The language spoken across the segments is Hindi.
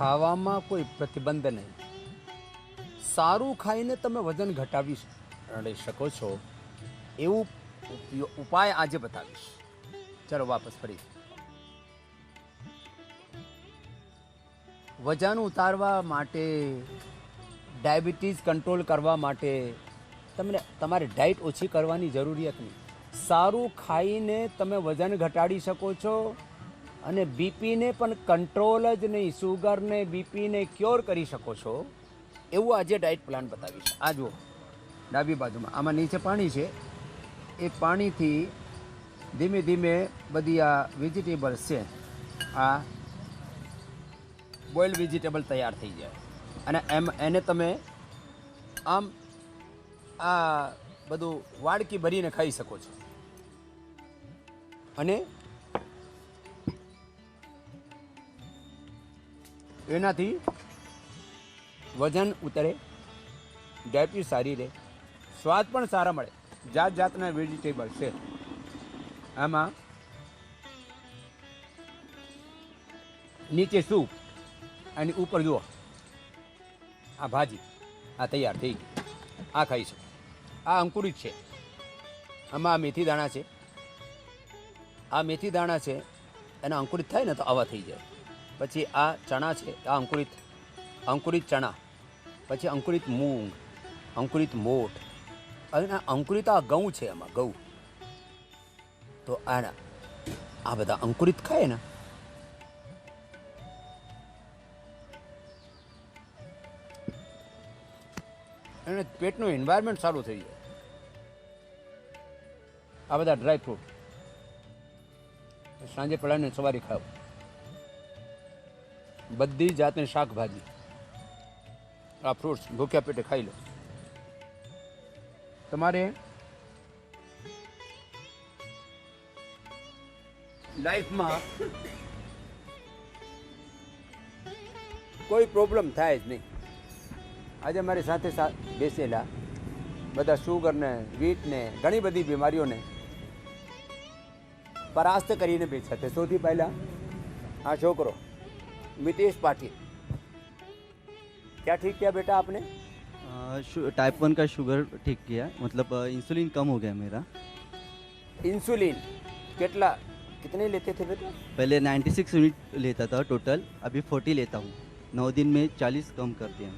ખાવામાં કોઈ પ્રતિબંધ નહીં. સારું ખાઈને તમે વજન ઘટાડી શકો છો એવું ઉપાય આજે બતાવીશ. ચલો વાપસ ફરી. વજન ઉતારવા માટે, ડાયાબિટીસ કંટ્રોલ કરવા માટે તમને તમારે ડાયટ ઓછી કરવાની જરૂરિયાત નહીં. સારું ખાઈને તમે વજન ઘટાડી શકો છો અને બીપીને પણ કંટ્રોલ જ નહીં, સુગરને બીપીને ક્યોર કરી શકો છો એવું આજે ડાયટ પ્લાન બતાવીશ. આ જુઓ ડાબી બાજુમાં, આમાં નીચે પાણી છે. એ પાણીથી ધીમે ધીમે બધી આ વેજીટેબલ્સ છે, આ બોઇલ્ડ વેજીટેબલ તૈયાર થઈ જાય અને એને તમે આમ આ બધું વાડકી ભરીને ખાઈ શકો છો. અને એનાથી વજન ઉતરે, ડાયાબિટીસ સારી રહે, સ્વાદ પણ સારા મળે. જાત જાતના વેજીટેબલ છે આમાં. નીચે સૂપ, અને ઉપર જુઓ આ ભાજી, આ તૈયાર થઈ ગઈ, આ ખાઈ શકો. આ અંકુરિત છે, આમાં મેથી દાણા છે. આ મેથી દાણા છે, એના અંકુરિત થાય ને તો આવા થઈ જાય. પછી આ ચણા છે, આ અંકુરિત ચણા. પછી અંકુરિત મૂંગ, અંકુરિત મોઠ, અને અંકુરિત આ ઘઉં છે, આમાં ઘઉં. તો આ બધા અંકુરિત ખાય ને એને પેટનું એન્વાયરમેન્ટ સારું થઈ જાય. આ બધા ડ્રાય ફ્રૂટ સાંજે પલાળીને સવારે ખાવ. બધી જાતની શાકભાજી, આ ફ્રૂટ્સ ભૂખ્યા પેટે ખાઈ લો. તમારે લાઈફમાં કોઈ પ્રોબ્લેમ થાય જ નહીં. આજે મારી સાથે બેસેલા બધા શુગરને, વીટને, ઘણી બધી બીમારીઓને પરાસ્ત કરીને બેઠા છે. સૌથી પહેલાં આ છોકરો मितेश पाटिल, क्या ठीक किया बेटा आपने? टाइप 1 का शुगर ठीक किया, मतलब इंसुलिन कम हो गया मेरा. इंसुलिन कितने लेते थे बेटा? पहले 96 यूनिट लेता था टोटल, अभी 40 लेता हूँ. 9 दिन में 40 कम कर दिया,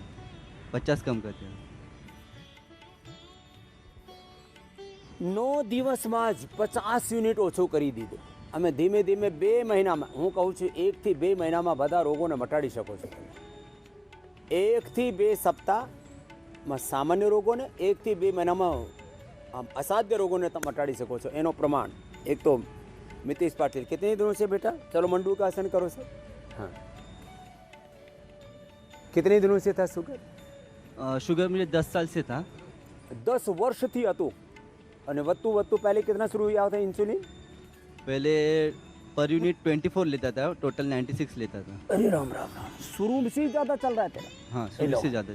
50 कम कर दिया. 9 દિવસમાં જ 50 યુનિટ ઓછું કરી દીધું. અમે ધીમે ધીમે 2 મહિનામાં, હું કહું છું 1 થી 2 મહિનામાં બધા રોગોને મટાડી શકો છો. 1 થી 2 સપ્તાહમાં સામાન્ય રોગોને, 1 થી 2 મહિનામાં આમ અસાધ્ય રોગોને તમે મટાડી શકો છો. એનો પ્રમાણ એક તો मितेश पाटिल. कितने दिनों से बेटा? चलो मंडू का आसन करो सर. हाँ, कितने दिनों से था शुगर? शुगर मुझे 10 साल से था. 10 વર્ષથી હતું. અને વધતું પહેલે कितना शुरू हुआ था इंसुलिन? पहले पर यूनिट 24 लेता था, टोटल 96 लेता था. अरे राम राम राम, शुरू से ही ज़्यादा चल रहा है तेरा? हाँ, शुरू से ज़्यादा.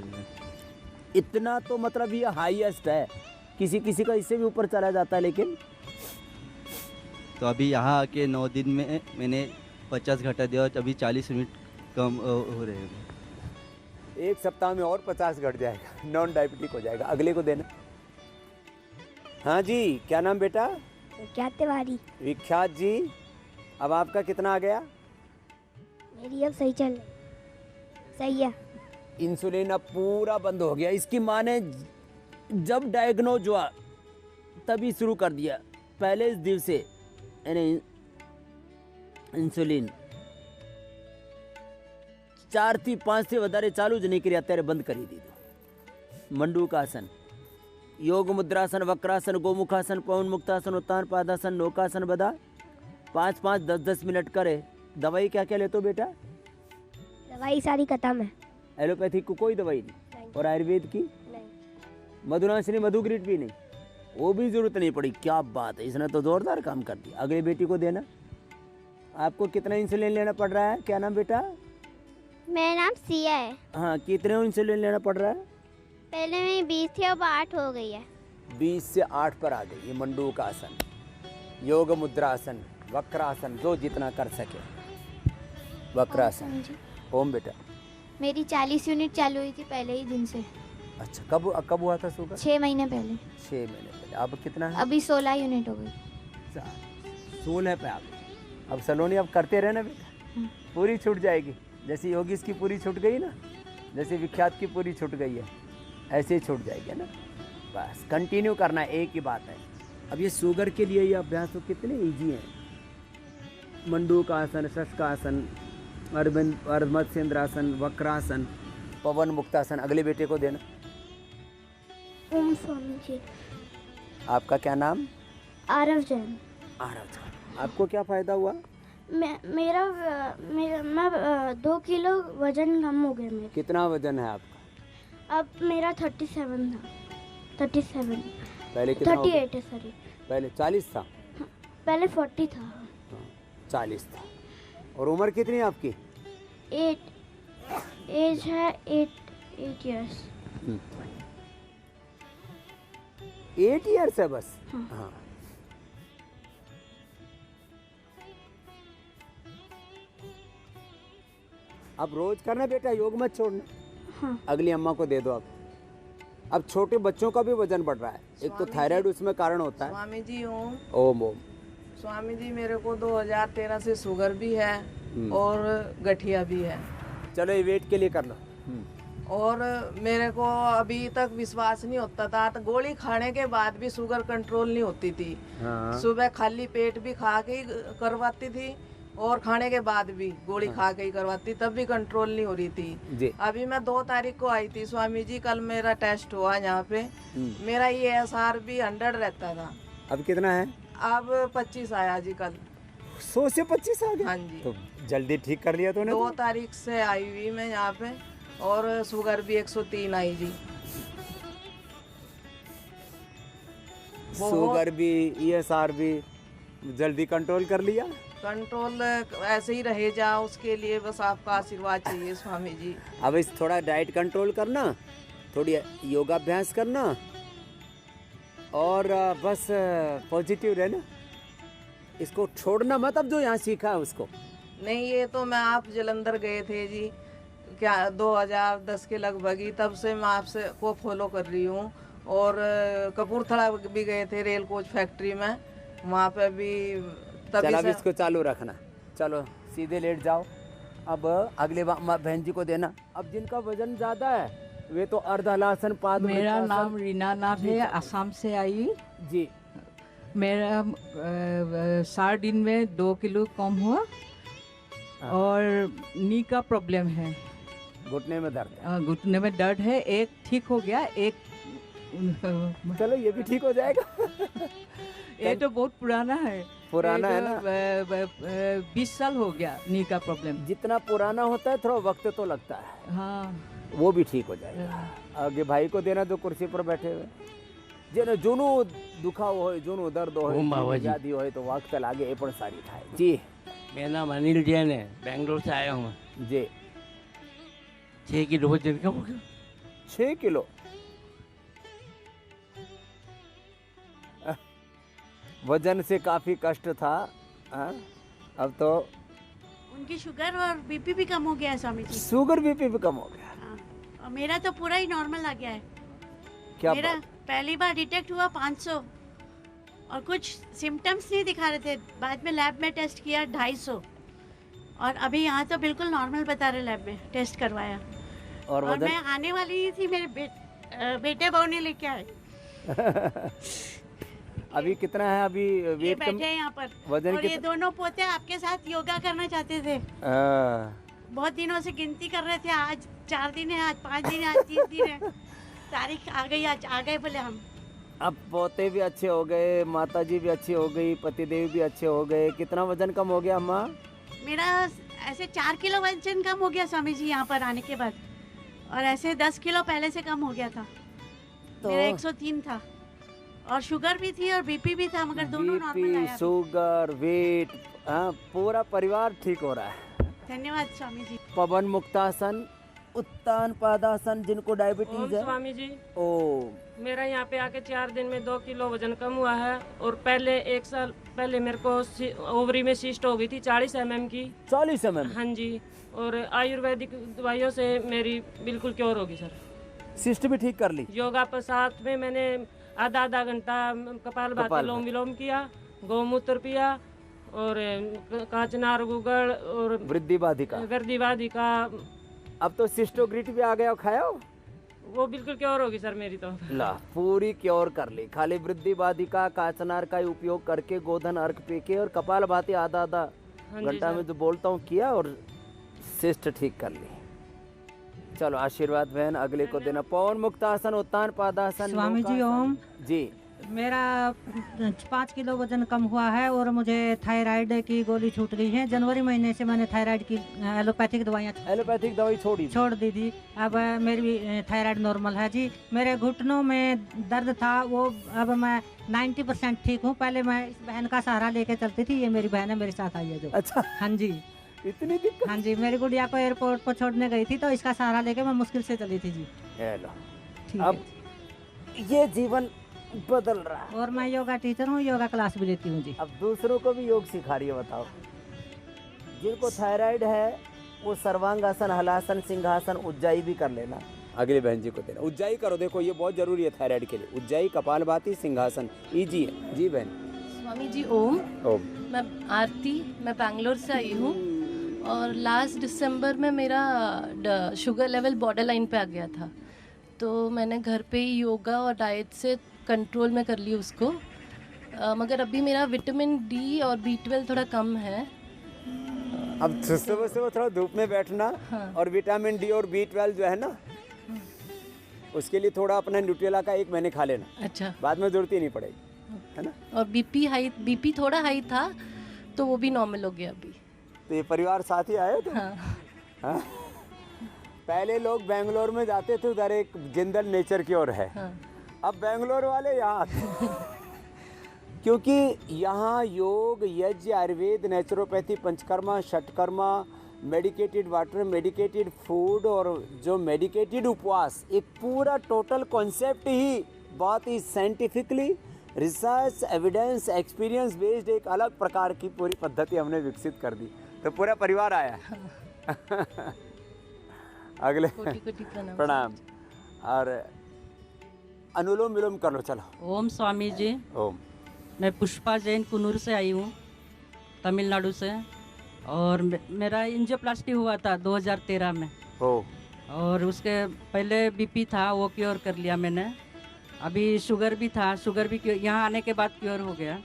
इतना तो मतलब ये हाईएस्ट है. किसी किसी का इससे भी ऊपर चला जाता है. लेकिन तो अभी यहाँ आके 9 दिन में मैंने 50 घटा दिया और अभी 40 यूनिट कम हो रहे हैं. 1 सप्ताह में और 50 घट जाएगा, नॉन डायबिटिक हो जाएगा. अगले को देना. हाँ जी, क्या नाम बेटा? विख्यात तिवारी. विख्यात जी, अब आपका कितना आ गया? मेरी अब सही चल रही, सही है. इंसुलिन अब पूरा बंद हो गया. इसकी माँ ने जब डायग्नोज हुआ तभी शुरू कर दिया. पहले इस दिन से इंसुलिन 4 થી 5 થી વધારે ચાલુ જ નહીં કરી, અત્યારે બંધ કરી દીધું. મંડૂકાસન, योग मुद्रासन, वक्रासन, गोमुखासन, पवन मुक्तासन, उत्तान पादासन, नौकासन बदा 5-5, 10-10 मिनट करे. दवाई क्या क्या लेते हो बेटा? दवाई सारी खत्म है. एलोपैथिक को कोई दवाई नहीं? और आयुर्वेद की? नहीं. मधुनाशिनी, मधुग्रीट भी नहीं? वो भी जरूरत नहीं पड़ी. क्या बात है, इसने तो जोरदार काम कर दिया. अगली बेटी को देना. आपको कितना इंसुलिन लेना पड़ रहा है? क्या नाम बेटा? मेरा नाम सिया है. हाँ, कितने इंसुलिन लेना पड़ रहा है? पहले में 20 थी, अब 8 हो गई है. 20 से 8 पर आ गई. ये मंडूकासन, योग मुद्रासन, वक्रासन, जो जितना कर सके. वक्रासन. ओम बेटा. मेरी 40 यूनिट चालू हुई थी पहले ही दिन से। अच्छा, कब कब हुआ था शुगर? 6 महीने पहले। 6 महीने पहले। अब कितना है? अभी 16 यूनिट हो गई। 16 पे आप। अब सलोनी अब करते रहना बेटा, पूरी छूट जाएगी। जैसे योगीश की पूरी छूट गई ना, जैसे विख्यात की पूरी छूट गई है, ऐसे ही छूट जाएगी ना। बस कंटिन्यू करना, एक ही बात है। अब ये शुगर के लिए ये अभ्यास तो कितने इजी हैं। मंडूकासन, शशकासन, अर्धमत्स्येंद्रासन, वक्रासन, पवन मुक्तासन। अगले बेटे को देना। ओम स्वामी जी। आपका क्या नाम? आरव जैन। आरव। आपको क्या फ़ायदा हुआ? मेरा मैं 2 किलो वजन कम हो गया मेरा। कितना वजन है आपका? अब मेरा 37 था। 37। पहले कितना? 38 है सॉरी। पहले 40 था। हाँ, पहले 40 था। हाँ, 40 था। और उम्र कितनी है आपकी? 8 एज है 8 इयर्स। 8 ईयर्स है बस। हाँ। हाँ। अब रोज करना बेटा, योग मत छोड़ना। हाँ। अगली अम्मा को दे दो। अब छोटे बच्चों का भी वजन बढ़ रहा है, एक तो थायराइड उसमें कारण होता है। स्वामी जी ओम। ओम ओम। स्वामी जी मेरे को 2013 से शुगर भी है और गठिया भी है। चलो ये वेट के लिए कर लो। और मेरे को अभी तक विश्वास नहीं होता था, तो गोली खाने के बाद भी शुगर कंट्रोल नहीं होती थी। हाँ। सुबह खाली पेट भी खा के ही करवाती थी और खाने के बाद भी गोली खा के ही करवाती, तब भी कंट्रोल नहीं हो रही थी जी। अभी मैं 2 तारीख को आई थी स्वामी जी, कल मेरा टेस्ट हुआ यहाँ पे। मेरा ESR भी 100 रहता था। अब कितना है? अब 25 आया जी कल। 100 से 25 आ गया। हाँ जी। तो जल्दी ठीक कर लिया तूने। 2 तारीख से आई हुई मैं यहाँ पे, और शुगर भी 103 आई जी। शुगर भी, ESR भी जल्दी कंट्रोल कर लिया। कंट्रोल ऐसे ही रहे जा, उसके लिए बस आपका आशीर्वाद चाहिए स्वामी जी। अब इस थोड़ा डाइट कंट्रोल करना, थोड़ी योगाभ्यास करना, और बस पॉजिटिव रहना। इसको छोड़ना मत। अब जो यहाँ सीखा है उसको। नहीं, ये तो मैं आप जलंधर गए थे जी, क्या 2010 के लगभग ही, तब से मैं आपसे को फॉलो कर रही हूँ। और कपूरथला भी गए थे रेल कोच फैक्ट्री में, वहाँ पे भी चल अब तभी इसको चालू रखना। चलो सीधे लेट जाओ। अब अगले बहन जी को देना। अब जिनका वजन ज्यादा है वे तो अर्धहलासन, पाद। मेरा नाम रीना नाथ है, असम से आई। जी। मेरा 60 दिन में 2 किलो कम हुआ और नी का प्रॉब्लम है, घुटने में दर्द है। घुटने में दर्द है। एक ठीक हो गया, एक चलो ये भी ठीक हो जाएगा। ये तो बहुत पुराना है। पुराना है ना। 20 साल हो गया नी का प्रॉब्लम। जितना पुराना होता है थोड़ा वक्त तो लगता है। हाँ, वो भी ठीक हो जाएगा। आगे भाई को देना जो कुर्सी पर बैठे हुए, જેને જૂનું દુખાવો હોય, જૂનું દર્દ હોય, વ્યાધિ હોય તો વખત લાગે એ પણ સારી થાય। जी। मेरा नाम अनिल जैन है, बेंगलोर से आया हूँ। जी। 6 किलो वजन कम हो गया। 6 किलो। वजन से काफ़ी कष्ट था। अब तो उनकी शुगर और बीपी भी कम हो गया है स्वामी जी। शुगर बीपी भी कम हो गया। हाँ, और मेरा तो पूरा ही नॉर्मल आ गया है। क्या मेरा बात? पहली बार डिटेक्ट हुआ 500 और कुछ सिम्टम्स नहीं दिखा रहे थे। बाद में लैब में टेस्ट किया 250 और अभी यहाँ तो बिल्कुल नॉर्मल बता रहे, लैब में टेस्ट करवाया। और और मैं आने वाली ही थी, मेरे बेटे बहू ने लेके आए। अभी कितना है? अभी ये वेट कम। बैठे हैं यहाँ पर। वजन और ये कितना? दोनों पोते आपके साथ योगा करना चाहते थे, बहुत दिनों से गिनती कर रहे थे। आज 4 दिन है, आज 5 दिन है, आज 3 दिन है, तारीख आ गई, आज आ गए बोले हम। अब पोते भी अच्छे हो गए, माता जी भी अच्छी हो गई, पतिदेव भी अच्छे हो गए। कितना वजन कम हो गया अम्मा? मेरा ऐसे 4 किलो वजन कम हो गया स्वामी जी यहाँ पर आने के बाद, और ऐसे 10 किलो पहले से कम हो गया था। मेरा 103 था और शुगर भी थी और बीपी भी था, मगर दोनों नॉर्मल बीपी, आया। शुगर, वेट, पूरा परिवार ठीक हो रहा है। धन्यवाद स्वामी जी। पवन मुक्तासन, उत्तान पादासन जिनको ओम डायबिटीज है। स्वामी जी, ओ मेरा यहाँ पे आके 4 दिन में 2 किलो वजन कम हुआ है। और पहले 1 साल पहले मेरे को ओवरी में सिस्ट हो गई थी 40 mm की। 40 mm हाँ जी, और आयुर्वेदिक दवाइयों से मेरी बिल्कुल क्योर होगी सर। सिस्ट भी ठीक कर ली। योगा पर साथ में मैंने आधा घंटा कपालभाति लोम विलोम किया, गौमूत्र पिया और काचनार गुगल और वृद्धिवाधिका। गर्दिवादिका। अब तो सिस्टोग्रिट भी आ गया, खाया हो? वो बिल्कुल क्योर होगी सर मेरी तो। ला पूरी क्योर कर ली। खाली वृद्धिवाधिका काचनार का उपयोग करके गोधन अर्क पी के और कपालभाति आधा हाँ जी घंटा सर। में जो बोलता हूँ किया और सिस्ट ठीक कर ली। चलो आशीर्वाद बहन अगले को देना। पवन मुक्तासन, उत्तान पादासन। स्वामी जी नौकासन। ओम। जी मेरा 5 किलो वजन कम हुआ है और मुझे थायराइड की गोली छूट गई है। जनवरी महीने से मैंने थायराइड की एलोपैथिक दवाइयाँ एलोपैथिक दवाई छोड़ दी थी। अब मेरी थायराइड नॉर्मल है जी। मेरे घुटनों में दर्द था, वो अब मैं 90% ठीक हूँ। पहले मैं इस बहन का सहारा लेके चलती थी। ये मेरी बहन है, मेरे साथ आई है जो। अच्छा हाँ जी, इतनी दिक्कत। हाँ जी, मेरी गुड़िया को एयरपोर्ट पर छोड़ने गई थी तो इसका सहारा लेके मैं मुश्किल से चली थी जी। हेलो ठीक अब ये जीवन बदल रहा है। और मैं योगा टीचर हूँ, योगा क्लास भी लेती हूँ जी। अब दूसरों को भी योग सिखा रही है। बताओ, जिनको थायराइड है वो सर्वांगासन, हलासन, सिंहासन, उज्जाई भी कर लेना। अगले बहन जी को देना। उज्जाई करो, देखो ये बहुत जरूरी है थायराइड के लिए। उज्जाई, कपालभाति, सिंहासन इजी है। जी बहन। स्वामी जी ओम। ओम। मैं आरती, मैं बैंगलोर से आई हूँ और लास्ट दिसंबर में मेरा शुगर लेवल बॉर्डर लाइन पे आ गया था। तो मैंने घर पे ही योगा और डाइट से कंट्रोल में कर ली उसको। मगर अभी मेरा विटामिन डी और B12 थोड़ा कम है। अब सुबह सुबह थोड़ा धूप में बैठना। हाँ। और विटामिन डी और B12 जो है ना, उसके लिए थोड़ा अपना न्यूट्रेला का 1 महीने खा लेना। अच्छा। बाद में जरूरत ही नहीं पड़ेगी, है ना। और बीपी थोड़ा हाई था तो वो भी नॉर्मल हो गया अभी। तो ये परिवार साथ ही आए तो। हाँ। हाँ? पहले लोग बेंगलोर में जाते थे, उधर एक जिंदल नेचर की ओर है। हाँ। अब बेंगलोर वाले यहाँ आते क्योंकि यहाँ योग, यज्ञ, Ayurveda, naturopathy, panchakarma, षटकर्मा, medicated water, medicated food और जो मेडिकेटेड उपवास, एक पूरा टोटल कॉन्सेप्ट ही बहुत ही scientifically research, evidence, experience based एक अलग प्रकार की पूरी पद्धति हमने विकसित कर दी। तो पूरा परिवार आया। अगले कोटि प्रणाम। और अनुलोम विलोम कर लो। चलो। ओम स्वामी जी। ओम। मैं पुष्पा जैन कुन्नूर से आई हूँ, तमिलनाडु से। और मेरा एंजियोप्लास्टी हुआ था 2013 में। और उसके पहले बीपी था, वो क्योर कर लिया मैंने। अभी शुगर भी था, शुगर भी यहाँ आने के बाद क्योर हो गया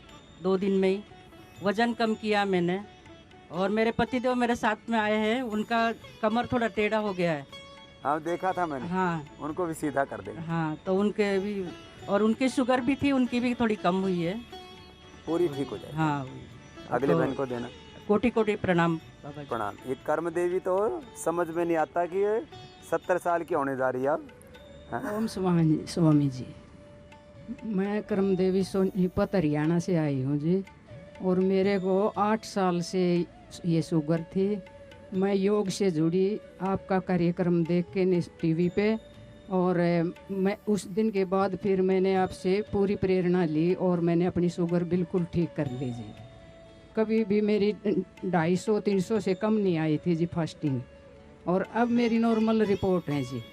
2 दिन में ही। वज़न कम किया मैंने। और मेरे पतिदेव मेरे साथ में आए हैं, उनका कमर थोड़ा टेढ़ा हो गया है। हाँ देखा था मैंने। हाँ, उनको भी सीधा कर देगा। हाँ, तो उनके भी, और उनकी शुगर भी थी, उनकी भी थोड़ी कम हुई है, पूरी ठीक हो जाएगी। हाँ। अगले तो बहन को देना। कोटि कोटि प्रणाम बाबा जी। प्रणाम। ये कर्म देवी तो समझ में नहीं आता कि ये 70 साल की होने जा रही है अब। हाँ? ओम स्वामी जी। मैं कर्म देवी सोनीपत हरियाणा से आई हूँ जी। और मेरे को 8 साल से ये शुगर थी। मैं योग से जुड़ी, आपका कार्यक्रम देख के टीवी पे, और मैं उस दिन के बाद फिर मैंने आपसे पूरी प्रेरणा ली और मैंने अपनी शुगर बिल्कुल ठीक कर ली जी। कभी भी मेरी 250-300 से कम नहीं आई थी जी फास्टिंग। और अब मेरी नॉर्मल रिपोर्ट है जी।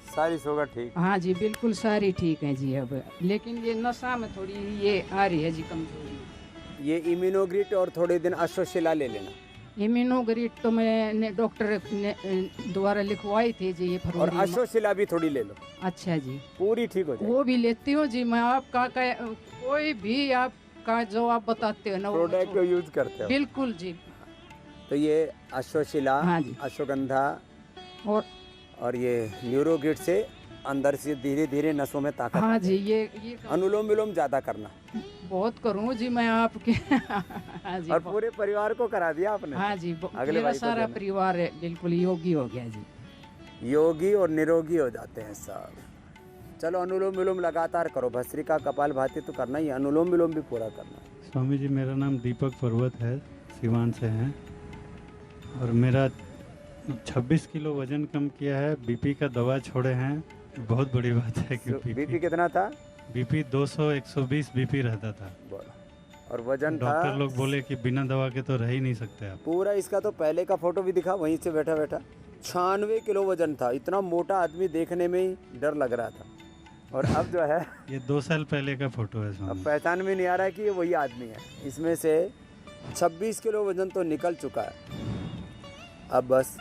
सारी शुगर ठीक। हाँ जी, बिल्कुल सारी ठीक है जी अब। लेकिन ये नशा में थोड़ी ये आ रही है जी कमजोरी। ये इम्यूनोग्रिट और थोड़े दिन अश्वशिला ले लेना। इम्यूनोग्रिट तो मैंने डॉक्टर ने द्वारा लिखवाई थी जी, ये और फरवरी में। अश्वशिला भी थोड़ी ले लो। अच्छा जी, पूरी ठीक हो जाएगी। वो भी लेती हूँ जी मैं। आपका कोई भी आपका जो आप बताते हो ना, वो प्रोडक्ट को यूज करते हो। बिल्कुल जी। तो ये अश्वशिला, हाँ जी, अश्वगंधा और ये न्यूरोग्रिट से अंदर से धीरे धीरे नसों में ताकत। हाँ जी, ये अनुलोम विलोम ज्यादा करना। बहुत करूँ जी मैं आपके। हाँ जी, और पूरे परिवार को करा दिया आपने। हाँ जी, अगले मेरा भाई को सारा देना। परिवार बिल्कुल योगी हो गया जी। योगी और निरोगी हो जाते हैं सब। चलो अनुलोम विलोम लगातार करो। भस्त्रिका, कपालभाति तो करना ही, अनुलोम विलोम भी पूरा करना। स्वामी जी, मेरा नाम दीपक पर्वत है, सिवान से हैं। और मेरा 26 किलो वजन कम किया है, बीपी का दवा छोड़े हैं, बहुत बड़ी बात है कि बीपी कितना था? बीपी 200 120 बीपी रहता था। और वजन था? डॉक्टर लोग बोले कि बिना दवा के तो रह ही नहीं सकते आप। पूरा इसका तो पहले का फोटो भी दिखा, वहीं से बैठा बैठा 96 किलो वजन था। इतना मोटा आदमी देखने में ही डर लग रहा था। और अब जो है ये 2 साल पहले का फोटो है अब पहचान में नहीं आ रहा है कि ये वही आदमी है। इसमें से 26 किलो वजन तो निकल चुका है। अब बस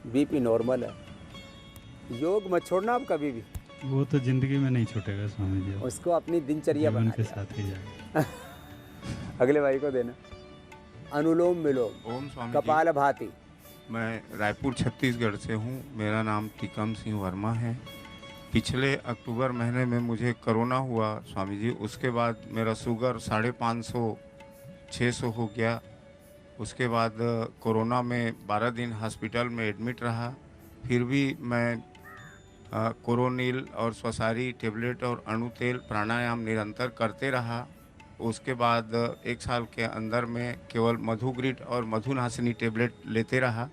बीपी नॉर्मल है। योग मत छोड़ना आप कभी भी। वो तो जिंदगी में नहीं छूटेगा स्वामी जी, उसको अपनी दिनचर्या जीवन बना के लिया। साथ ही जाए। अगले भाई को देना। अनुलोम विलोम, ओम स्वामी कपाल भाती। मैं रायपुर छत्तीसगढ़ से हूँ। मेरा नाम टिकम सिंह वर्मा है। पिछले अक्टूबर महीने में मुझे कोरोना हुआ स्वामी जी। उसके बाद मेरा शुगर 550 600 हो गया। उसके बाद कोरोना में 12 दिन हॉस्पिटल में एडमिट रहा। फिर भी मैं कोरोनिल और स्वसारी टेबलेट और अणु तेल प्राणायाम निरंतर करते रहा। उसके बाद 1 साल के अंदर में केवल मधुग्रिड और मधुनाशिनी टेबलेट लेते रहा।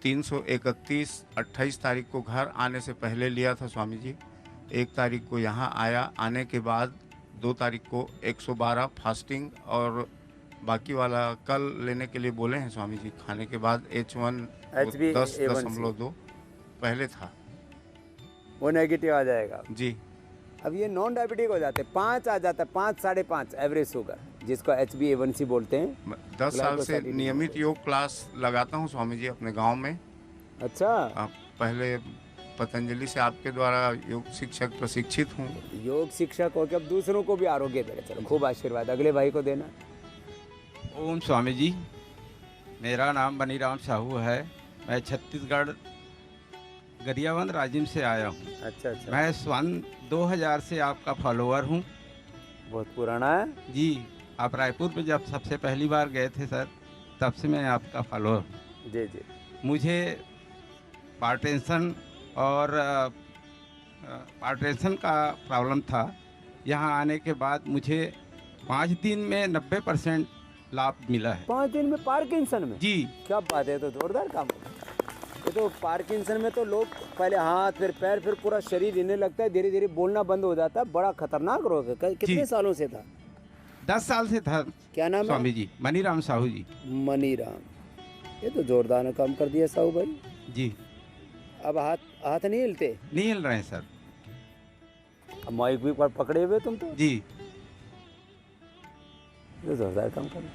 331 28 तारीख को घर आने से पहले लिया था स्वामी जी। 1 तारीख को यहाँ आया। आने के बाद 2 तारीख को 112 फास्टिंग और बाकी वाला कल लेने के लिए बोले हैं स्वामी जी। खाने के बाद H1 10.2 पहले था, वो नेगेटिव आ जाएगा जी। अब ये नॉन डायबिटिक हो जाते हैं। 5 आ जाता है, 5 5.5 एवरेज शुगर, जिसको HbA1c बोलते हैं। 10 साल से नियमित योग क्लास लगाता हूँ स्वामी जी अपने गांव में। अच्छा। पहले पतंजलि से आपके द्वारा योग शिक्षक प्रशिक्षित हूँ। योग शिक्षक हो के अब दूसरों को भी आरोग्य दे रहे। चलो खूब आशीर्वाद। अगले भाई को देना। ओम स्वामी जी, मेरा नाम बनीराम साहू है। मैं छत्तीसगढ़ गरियाबंद राजिम से आया हूँ। अच्छा अच्छा। मैं सन 2000 से आपका फॉलोअर हूँ। बहुत पुराना है जी। आप रायपुर में जब सबसे पहली बार गए थे सर, तब से मैं आपका फॉलोअर हूँ। जी जी। मुझे पार्टेंशन और पार्टेंशन का प्रॉब्लम था। यहाँ आने के बाद मुझे 5 दिन में 90% लाभ मिला है। 5 दिन में पार्किंसन में? जी। क्या बात है, तो जोरदार काम है। ये तो पार्किंसन में तो लोग पहले हाथ फिर पैर फिर पूरा शरीर हिलने लगता है, धीरे धीरे बोलना बंद हो जाता है। बड़ा खतरनाक रोग है। कितने सालों से था? 10 साल से था। क्या नाम है स्वामी जी? मनीराम साहू जी। मनीराम, ये तो जोरदार काम कर दिया साहू भाई जी। अब हाथ नहीं हिलते? नहीं हिल रहे हैं सर। अब माइक भी पकड़े हुए तुम तो जी। ये जोरदार काम कर।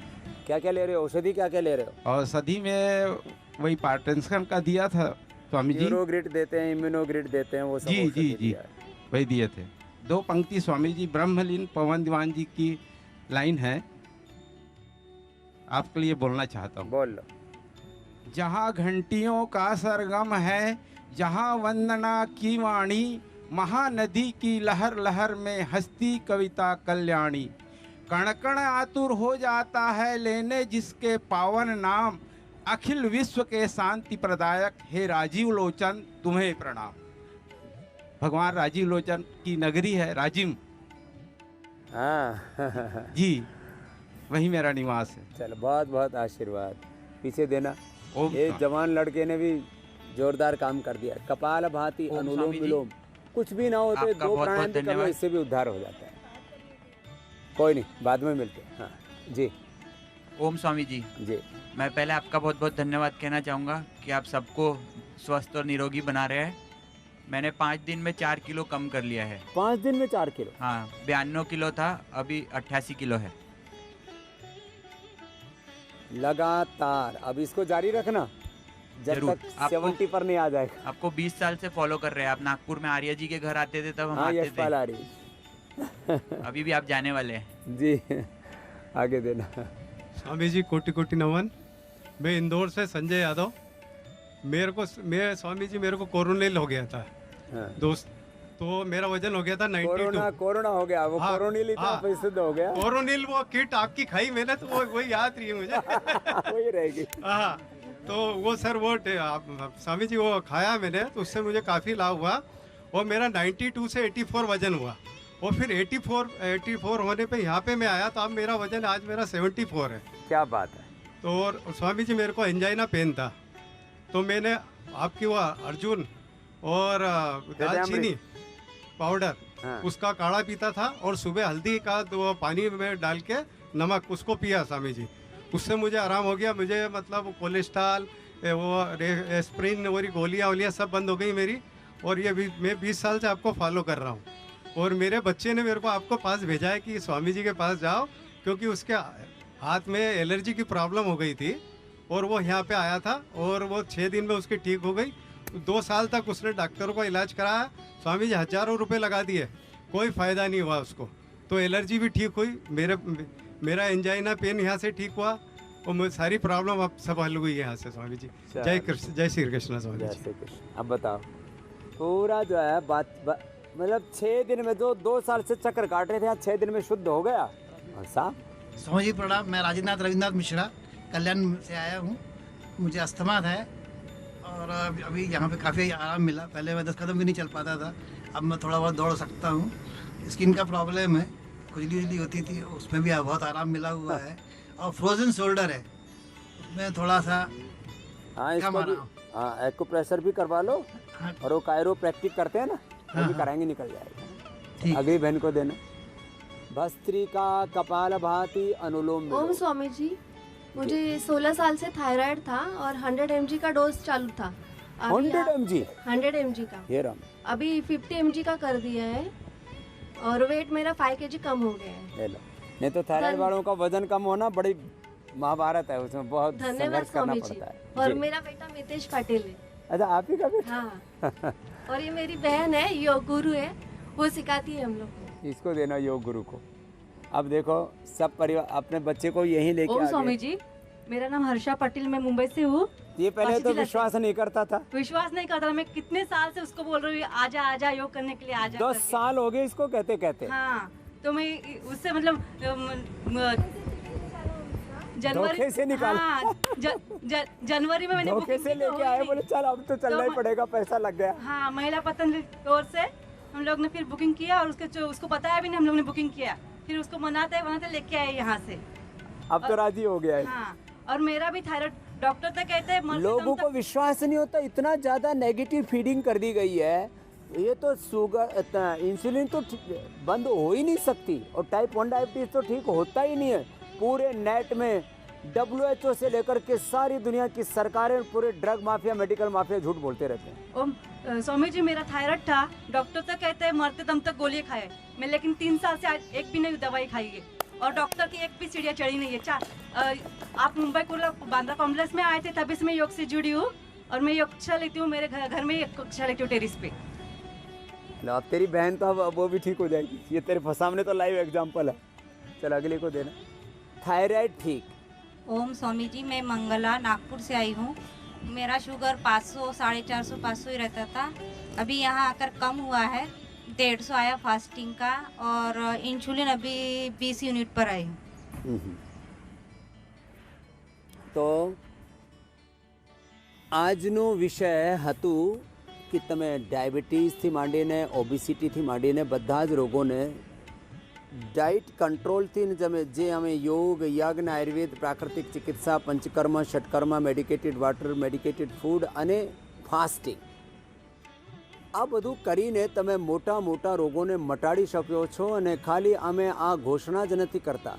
क्या क्या ले रहे हो? औषधि क्या क्या ले रहे हो? औषधि में वही पार्टेंशन का दिया था स्वामी जी। यूरोग्रिड देते हैं, इम्यूनोग्रिड देते हैं, वो सब जी जी जी, वही दिए थे। 2 पंक्ति स्वामी जी ब्रह्मलीन पवन दीवान जी की लाइन है, आपके लिए बोलना चाहता हूँ। बोल लो। जहाँ घंटियों का सरगम है, जहाँ वंदना की वाणी, महानदी की लहर लहर में हस्ती कविता कल्याणी। कण कण आतुर हो जाता है लेने जिसके पावन नाम, अखिल विश्व के शांति प्रदायक हे राजीव लोचन तुम्हें प्रणाम। भगवान राजीव लोचन की नगरी है राजिम। हाँ जी, वही मेरा निवास है। चलो बहुत बहुत आशीर्वाद। पीछे देना। ओम एक जवान लड़के ने भी जोरदार काम कर दिया। कपाल भाती, अनुलोम विलोम, कुछ भी ना हो तो 2 प्राणायाम भी करो, इससे भी उद्धार हो जाता है। कोई नहीं, बाद में मिलते हैं। हाँ जी। ओम स्वामी जी। जी। मैं पहले आपका बहुत बहुत धन्यवाद कहना चाहूँगा कि आप सबको स्वस्थ और निरोगी बना रहे हैं। मैंने 5 दिन में 4 किलो कम कर लिया है। 5 दिन में 4 किलो? हाँ, 92 किलो था, अभी 88 किलो है। लगातार अब इसको जारी रखना जब जरूर। तक 70 पर नहीं आ जाएगा। आपको 20 साल से फॉलो कर रहे हैं। आप नागपुर में आर्या जी के घर आते थे तब हम हाँ, आते यशपाल थे। आ रही। अभी भी आप जाने वाले हैं। जी, आगे देना। स्वामी जी कोटि कोटि नमन। मैं इंदौर से संजय यादव। मैं स्वामी जी मेरे को कोरोनिल हो गया था। हाँ। दोस्त, तो मेरा वजन हो गया था 92। कोरोना हो गया, वो कोरोनिल ही था, प्रसिद्ध हो गया। कोरोनिल वो किट आपकी खाई मैंने, तो वो याद रही है मुझे। वही रहेगी। हाँ, तो वो सर वो स्वामी जी वो खाया मैंने, तो उससे मुझे काफ़ी लाभ हुआ। और मेरा 92 से 84 वजन हुआ। और फिर 84 होने पे यहाँ पे मैं आया, तो अब मेरा वजन आज मेरा 74 है। क्या बात है। तो और स्वामी जी मेरे को एंजाइना पेन था, तो मैंने आपकी वो अर्जुन और दालचीनी पाउडर उसका काढ़ा पीता था और सुबह हल्दी का वो पानी में डाल के नमक उसको पिया स्वामी जी। उससे मुझे आराम हो गया। मुझे मतलब कोलेस्ट्रॉल वो एस्प्रिन और गोलियाँ वोलियाँ सब बंद हो गई मेरी। और ये मैं 20 साल से आपको फॉलो कर रहा हूँ। और मेरे बच्चे ने मेरे को आपको पास भेजा है कि स्वामी जी के पास जाओ, क्योंकि उसके हाथ में एलर्जी की प्रॉब्लम हो गई थी और वो यहाँ पे आया था और वो 6 दिन में उसकी ठीक हो गई। 2 साल तक उसने डॉक्टरों का इलाज कराया, स्वामी जी हज़ारों रुपए लगा दिए, कोई फ़ायदा नहीं हुआ उसको। तो एलर्जी भी ठीक हुई, मेरा एंजाइना पेन यहाँ से ठीक हुआ और मुझे सारी प्रॉब्लम अब सब हल हुई है यहाँ से स्वामी जी। जय कृष्ण, जय श्री कृष्ण स्वामी जी। अब बताओ पूरा जो है मतलब 6 दिन में जो 2 साल से चक्कर काट रहे थे, आज 6 दिन में शुद्ध हो गया। और साहब स्वामी जी प्रणाम। मैं राजेंद्र रविन्द्रनाथ मिश्रा कल्याण से आया हूँ। मुझे अस्थमा है और अभी यहाँ पे काफ़ी आराम मिला। पहले मैं 10 कदम भी नहीं चल पाता था, अब मैं थोड़ा बहुत दौड़ सकता हूँ। स्किन का प्रॉब्लम है, खुजली उजली होती थी, उसमें भी बहुत आराम मिला हुआ है। और फ्रोजन शोल्डर है, उसमें थोड़ा सा कम आराम। हाँ, एक्यूप्रेशर भी करवा लो। और वो कायरोप्रैक्टिक करते हैं ना, वो भी कराएंगे, निकल जाएगा। अगली बहन को देना। भस्त्रिका कपालभाति अनुलोम विलोम। ओम स्वामी जी, मुझे 16 साल से थायराइड था और 100 mg का डोज चालू था। 100 mg? 100 mg का। ये राम। अभी 50 mg का कर दिया है और वेट मेरा 5 kg कम हो गया है। ले लो। नहीं तो थायराइड वालों का वजन कम होना बड़ी महाभारत है, उसमें बहुत संघर्ष करना पड़ता है। और मेरा बेटा मितेश पटेल है। अच्छा, आप ही का बेटा? हाँ। और ये मेरी बहन है, योग गुरु है, वो सिखाती है हम लोग को। इसको देना योग गुरु को। अब देखो सब परिवार अपने बच्चे को यहीं लेके ओम स्वामी जी, मेरा नाम हर्षा पटेल, मैं मुंबई से हूँ। ये पहले तो विश्वास नहीं करता था। विश्वास नहीं करता था। मैं कितने साल से उसको बोल रही हूँ आजा आजा योग करने के लिए आजा। 10 साल हो गए इसको कहते कहते। हाँ, तो मैं उससे मतलब धोखे से निकाला। हाँ, जनवरी में मैंने धोखे से लेके आए, बोले चल अब तो चलना ही पड़ेगा, पैसा लग गया। हाँ, महिला पतंजलि ओर से हम लोग ने फिर बुकिंग किया और उसको बताया भी नहीं, हम लोग ने बुकिंग किया, फिर उसको मनाते लेके आए यहाँ से। अब तो राजी हो गया है। हाँ, और मेरा भी थायराइड डॉक्टर तक कहते हैं। लोगों को विश्वास नहीं होता, इतना ज्यादा नेगेटिव फीडिंग कर दी गई है। ये तो शुगर इंसुलिन तो बंद हो ही नहीं सकती और टाइप 1 डायबिटीज तो ठीक होता ही नहीं है। पूरे नेट में WHO से लेकर के सारी दुनिया की सरकारें, पूरे ड्रग माफिया, मेडिकल माफिया झूठ बोलते रहते हैं। ओम स्वामी जी, मेरा थायराइड था, डॉक्टर तक कहते हैं मरते दम तक गोलियां खाए मैं, लेकिन 3 साल से आज एक भी नहीं दवाई खाई है और डॉक्टर की एक भी सीढ़ियाँ चढ़ी नहीं है। आप मुंबई को बांद्रा कॉम्प्लेक्स में आए थे, तभी से मैं योग से जुड़ी हूँ और मैं योग कक्षा लेती हूँ, मेरे घर में एक कक्षा लेती हूँ टेरिस पे। अब तेरी बहन तो अब वो भी ठीक हो जाएगी, ये तेरे सामने तो लाइव एग्जाम्पल है। चल अगले को देना। थायराइड ठीक। ओम स्वामी जी, मैं मंगला नागपुर से आई हूँ। मेरा शुगर 500, 450, 500 ही रहता था। अभी यहाँ आकर कम हुआ है, 150 आया फास्टिंग का और इंसुलिन अभी 20 यूनिट पर आई हूँ। तो આજનો વિષય હતું કે તમે ડાયાબિટીસથી માંડીને ઓબેસિટીથી માંડીને બધા જ રોગોને डाइट कंट्रोलથી જે અમે યોગ યજ્ઞ આયુર્વેદ પ્રાકૃતિક ચિકિત્સા પંચકર્મ ષટકર્મ મેડિકેટેડ વાટર મેડિકેટેડ ફૂડ અને ફાસ્ટિંગ આ બધું કરીને તમે મોટા મોટા રોગોને મટાડી શકો છો। અને ખાલી અમે આ ઘોષણા જ નથી કરતા,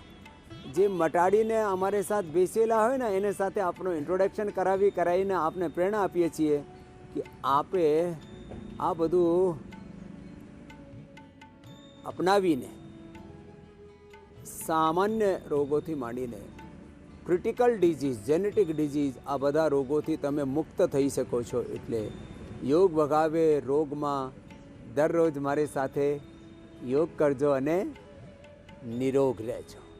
જે મટાડીને અમારે સાથ બેસેલા હોય ને એને સાથે આપણો ઇન્ટ્રોડક્શન કરાવીને આપને પ્રેરણા આપીએ છીએ કે આપે આ બધું અપનાવીને સામાન્ય રોગોથી માંડીને ક્રિટિકલ ડિઝીઝ, જેનેટિક ડિઝીઝ, આ બધા રોગોથી તમે મુક્ત થઈ શકો છો। એટલે યોગ ભગાવે રોગમાં દરરોજ મારી સાથે યોગ કરજો અને નિરોગ રહેજો।